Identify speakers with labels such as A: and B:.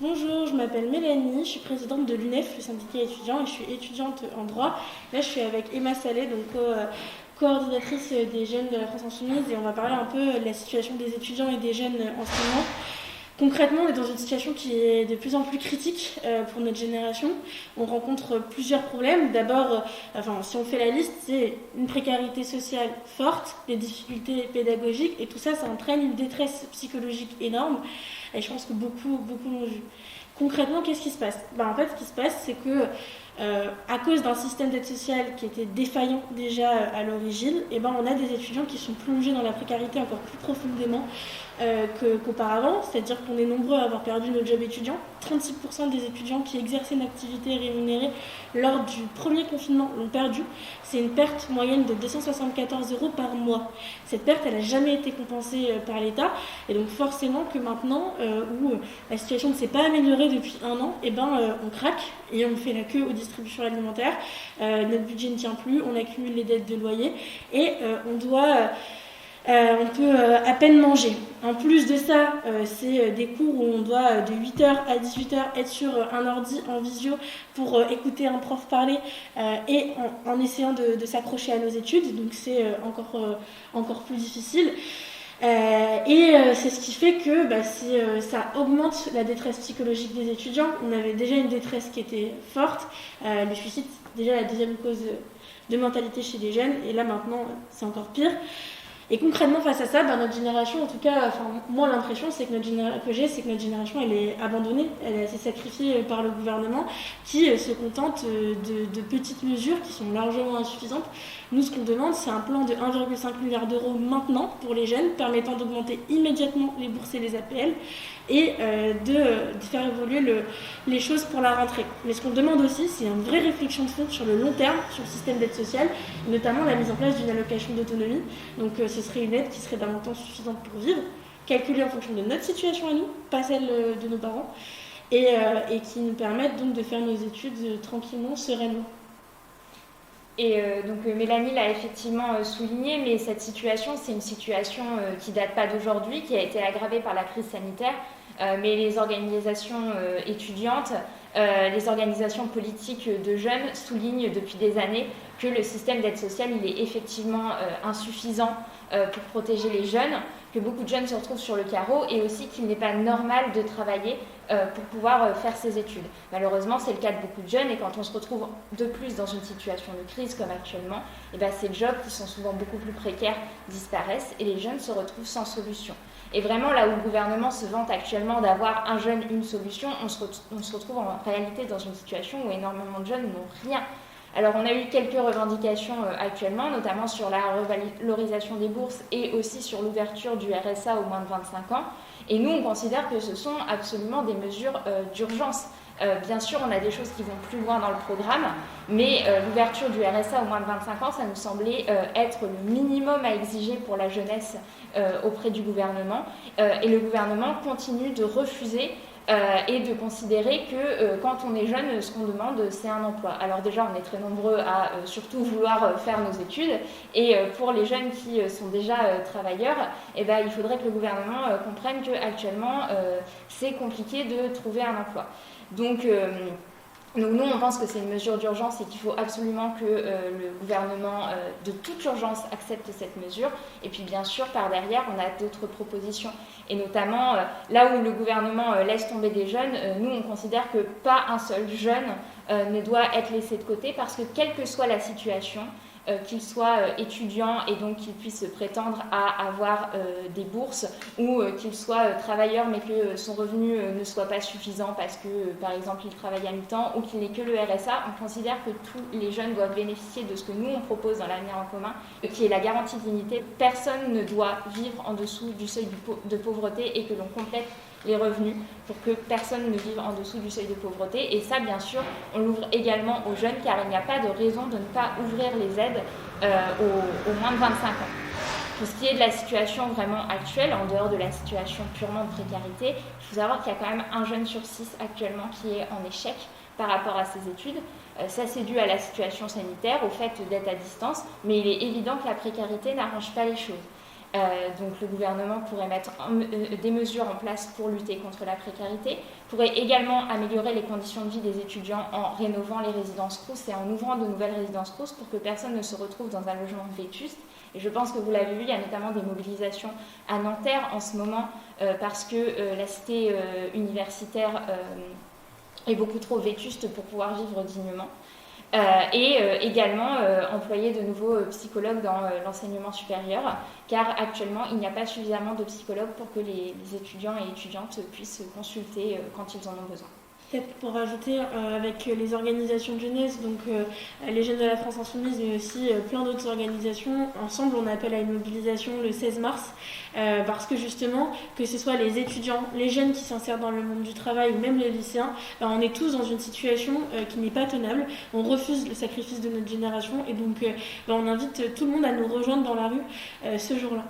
A: Bonjour, je m'appelle Mélanie, je suis présidente de l'UNEF, le syndicat étudiant, et je suis étudiante en droit. Là, je suis avec Emma Salé, donc coordinatrice des jeunes de la France Insoumise, et on va parler un peu de la situation des étudiants et des jeunes en ce moment. Concrètement, on est dans une situation qui est de plus en plus critique pour notre génération. On rencontre plusieurs problèmes. D'abord, si on fait la liste, c'est une précarité sociale forte, des difficultés pédagogiques, et tout ça, ça entraîne une détresse psychologique énorme. Et je pense que beaucoup l'ont vu. Concrètement, qu'est-ce qui se passe ? En fait, ce qui se passe, c'est que à cause d'un système d'aide sociale qui était défaillant déjà à l'origine, on a des étudiants qui sont plongés dans la précarité encore plus profondément qu'auparavant, c'est-à-dire qu'on est nombreux à avoir perdu notre job étudiant. 36% des étudiants qui exerçaient une activité rémunérée lors du premier confinement l'ont perdu. C'est une perte moyenne de 274 € par mois. Cette perte, elle n'a jamais été compensée par l'État, et donc forcément que maintenant, où la situation ne s'est pas améliorée depuis un an, on craque et on fait la queue aux distributions alimentaires. Notre budget ne tient plus, on accumule les dettes de loyer et on peut à peine manger. En plus de ça, c'est des cours où on doit de 8h à 18h être sur un ordi en visio pour écouter un prof parler et en essayant de s'accrocher à nos études. Donc c'est encore plus difficile. C'est ce qui fait que ça augmente la détresse psychologique des étudiants. On avait déjà une détresse qui était forte. Le suicide, c'est déjà la deuxième cause de mentalité chez les jeunes. Et là maintenant, c'est encore pire. Et concrètement, face à ça, notre génération, en tout cas, moi l'impression que j'ai, c'est que notre génération, elle est abandonnée, elle est assez sacrifiée par le gouvernement qui se contente de petites mesures qui sont largement insuffisantes. Nous, ce qu'on demande, c'est un plan de 1,5 milliard d'euros maintenant pour les jeunes, permettant d'augmenter immédiatement les bourses et les APL et de faire évoluer les choses pour la rentrée. Mais ce qu'on demande aussi, c'est une vraie réflexion de fond sur le long terme, sur le système d'aide sociale, notamment la mise en place d'une allocation d'autonomie. Donc ce serait une aide qui serait d'un montant suffisant pour vivre, calculée en fonction de notre situation à nous, pas celle de nos parents, et qui nous permettent donc de faire nos études tranquillement, sereinement.
B: Et donc Mélanie l'a effectivement souligné, mais cette situation, c'est une situation qui date pas d'aujourd'hui, qui a été aggravée par la crise sanitaire, mais les organisations étudiantes, les organisations politiques de jeunes soulignent depuis des années que le système d'aide sociale, il est effectivement insuffisant pour protéger les jeunes, que beaucoup de jeunes se retrouvent sur le carreau et aussi qu'il n'est pas normal de travailler pour pouvoir faire ses études. Malheureusement, c'est le cas de beaucoup de jeunes et quand on se retrouve de plus dans une situation de crise comme actuellement, ces jobs qui sont souvent beaucoup plus précaires disparaissent et les jeunes se retrouvent sans solution. Et vraiment, là où le gouvernement se vante actuellement d'avoir un jeune, une solution, on se retrouve en réalité dans une situation où énormément de jeunes n'ont rien. Alors on a eu quelques revendications actuellement, notamment sur la revalorisation des bourses et aussi sur l'ouverture du RSA aux moins de 25 ans. Et nous, on considère que ce sont absolument des mesures d'urgence. Bien sûr, on a des choses qui vont plus loin dans le programme, mais l'ouverture du RSA aux moins de 25 ans, ça nous semblait être le minimum à exiger pour la jeunesse auprès du gouvernement. Et le gouvernement continue de refuser et de considérer que quand on est jeune, ce qu'on demande, c'est un emploi. Alors déjà, on est très nombreux à surtout vouloir faire nos études, et pour les jeunes qui sont déjà travailleurs, il faudrait que le gouvernement comprenne qu'actuellement, c'est compliqué de trouver un emploi. Donc nous, on pense que c'est une mesure d'urgence et qu'il faut absolument que le gouvernement, de toute urgence, accepte cette mesure. Et puis, bien sûr, par derrière, on a d'autres propositions. Et notamment, là où le gouvernement laisse tomber des jeunes, nous, on considère que pas un seul jeune ne doit être laissé de côté parce que, quelle que soit la situation, qu'il soit étudiant et donc qu'il puisse prétendre à avoir des bourses ou qu'il soit travailleur mais que son revenu ne soit pas suffisant parce que par exemple il travaille à mi-temps ou qu'il n'ait que le RSA, on considère que tous les jeunes doivent bénéficier de ce que nous on propose dans l'avenir en commun qui est la garantie de dignité. Personne ne doit vivre en dessous du seuil de pauvreté et que l'on complète les revenus pour que personne ne vive en dessous du seuil de pauvreté. Et ça, bien sûr, on l'ouvre également aux jeunes car il n'y a pas de raison de ne pas ouvrir les aides aux moins de 25 ans. Pour ce qui est de la situation vraiment actuelle, en dehors de la situation purement de précarité, il faut savoir qu'il y a quand même un jeune sur 6 actuellement qui est en échec par rapport à ses études. Ça, c'est dû à la situation sanitaire, au fait d'être à distance, mais il est évident que la précarité n'arrange pas les choses. Donc le gouvernement pourrait mettre des mesures en place pour lutter contre la précarité, pourrait également améliorer les conditions de vie des étudiants en rénovant les résidences Crous et en ouvrant de nouvelles résidences Crous pour que personne ne se retrouve dans un logement vétuste. Et je pense que vous l'avez vu, il y a notamment des mobilisations à Nanterre en ce moment parce que la cité universitaire est beaucoup trop vétuste pour pouvoir vivre dignement. Et également employer de nouveaux psychologues dans l'enseignement supérieur, car actuellement il n'y a pas suffisamment de psychologues pour que les étudiants et étudiantes puissent consulter quand ils en ont besoin.
A: Peut-être pour rajouter, avec les organisations de jeunesse, donc les Jeunes de la France Insoumise, mais aussi plein d'autres organisations, ensemble on appelle à une mobilisation le 16 mars, parce que justement, que ce soit les étudiants, les jeunes qui s'insèrent dans le monde du travail ou même les lycéens, on est tous dans une situation qui n'est pas tenable, on refuse le sacrifice de notre génération et donc on invite tout le monde à nous rejoindre dans la rue ce jour-là.